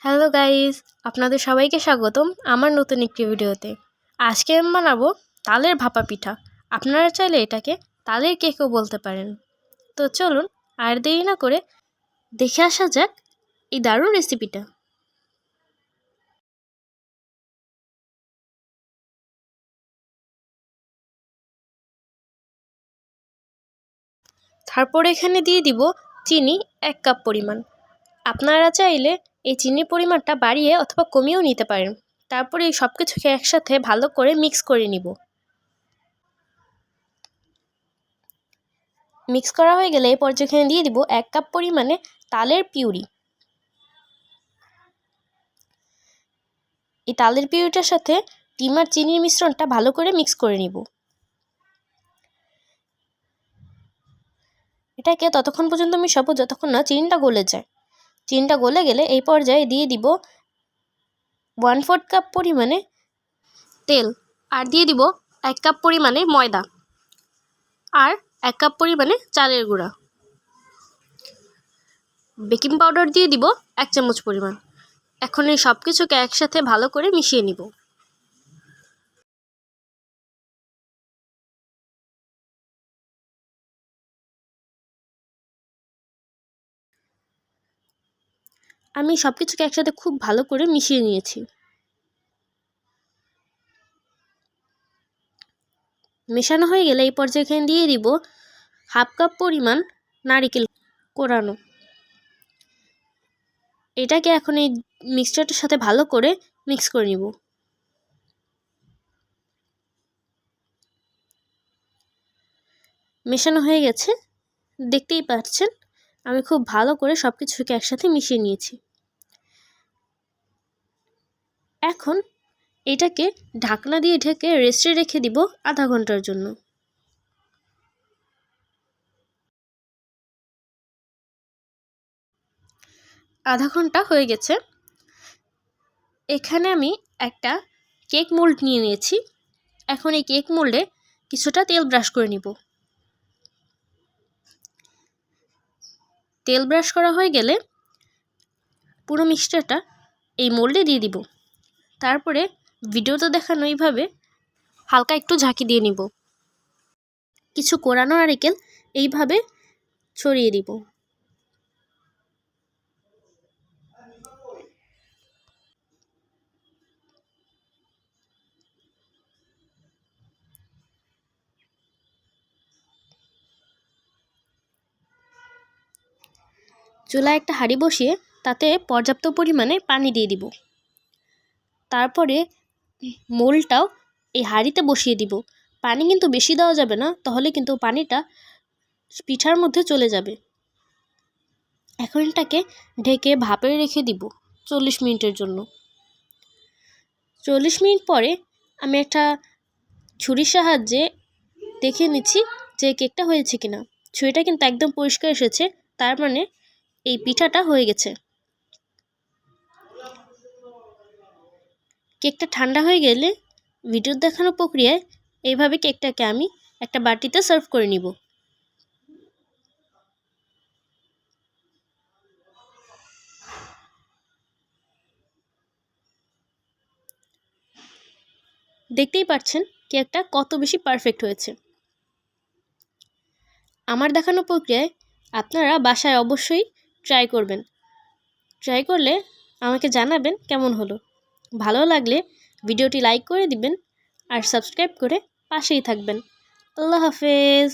Hello guys, আপনাদের সবাইকে স্বাগতম আমার নতুন একটি ভিডিওতে। আজকে আমি বানাবো তালের ভাপা পিঠা। আপনারা চাইলে এটাকে তালের কেকও বলতে পারেন। তো চলুন আর দেরি না করে দেখে আসা যাক এই দারুণ রেসিপিটা। তারপর এখানে দিয়ে দিব চিনি 1 কাপ পরিমাণ। আপনারা চাইলে এই চিনির পরিমাণটা বাড়িয়ে অথবা কমিয়েও নিতে পারেন। তারপরে এই সব কিছুকে একসাথে ভালো করে মিক্স করে নিব। মিক্স করা হয়ে গেলে এই পর্যায়ে এখানে দিয়ে দিব 1 কাপ পরিমাণে তালের পিউরি। এই তালের পিউরিটার সাথে ডিম আর চিনির মিশ্রণটা ভালো করে মিক্স করে নিব। এটাকে ততক্ষণ পর্যন্ত মিশাবো যতক্ষণ না চিনিটা গলে যায়। চিনিটা গলে গেলে এই পর্যায়ে দিয়ে দিব 1/4 কাপ পরিমাণে তেল, আর দিয়ে দিব 1 কাপ পরিমাণে ময়দা, আর 1 কাপ পরিমাণে চালের গুঁড়া। বেকিং পাউডার দিয়ে দিব 1 চামচ পরিমাণ। এখন এই সব কিছুকে একসাথে ভালো করে মিশিয়ে নিব। আমি সব কিছুকে একসাথে খুব ভালো করে মিশিয়ে নিয়েছি। মেশানো হয়ে গেলে এই পর্যায়ে এখানে দিয়ে দিব 1/2 কাপ পরিমাণ নারকেল কোরানো। এটাকে এখন এই মিক্সচারটার সাথে ভালো করে মিক্স করে নিব। মেশানো হয়ে গেছে, দেখতেই পাচ্ছেন আমি খুব ভালো করে সব কিছুকে একসাথে মিশিয়ে নিয়েছি। এখন এটাকে ঢাকনা দিয়ে ঢেকে রেস্টে রেখে দিব আধা ঘন্টার জন্য। আধা ঘন্টা হয়ে গেছে। এখানে আমি একটা কেক মোল্ড নিয়ে নিয়েছি। এখন এই কেক মোল্ডে কিছুটা তেল ব্রাশ করে নিব। তেল ব্রাশ করা হয়ে গেলে পুরো মিক্সচারটা এই মোল্ডে দিয়ে দিব। তারপরে ভিডিওতে দেখানো এইভাবে হালকা একটু ঝাঁকি দিয়ে নিব। কিছু কোরানো নারকেল এইভাবে ছড়িয়ে দিব। চুলায় একটা হাঁড়ি বসিয়ে তাতে পর্যাপ্ত পরিমাণে পানি দিয়ে দিব। তারপরে মোল্ডটাও এই হাঁড়িতে বসিয়ে দিব। পানি কিন্তু বেশি দেওয়া যাবে না, তাহলে কিন্তু পানিটা পিঠার মধ্যে চলে যাবে। এখন এটাকে ঢেকে ভাপে রেখে দিব 40 মিনিটের জন্য। 40 মিনিট পরে আমি একটা ছুরির সাহায্যে দেখে নিচ্ছি যে কেকটা হয়েছে কিনা। ছুরিটা কিন্তু একদম পরিষ্কার এসেছে, তার মানে এই পিঠাটা হয়ে গেছে। কেকটা ঠান্ডা হয়ে গেলে ভিডিও দেখানো প্রক্রিয়ায় এইভাবে কেকটাকে আমি একটা বাটিতে সার্ভ করে নিব। দেখতেই পাচ্ছেন কেকটা কত বেশি পারফেক্ট হয়েছে। আমার দেখানো প্রক্রিয়ায় আপনারা বাসায় অবশ্যই ট্রাই করবেন। ট্রাই করলে আমাকে জানাবেন কেমন হলো। ভালো লাগলে ভিডিওটি লাইক করে দিবেন আর সাবস্ক্রাইব করে পাশেই থাকবেন। আল্লাহ হাফেজ।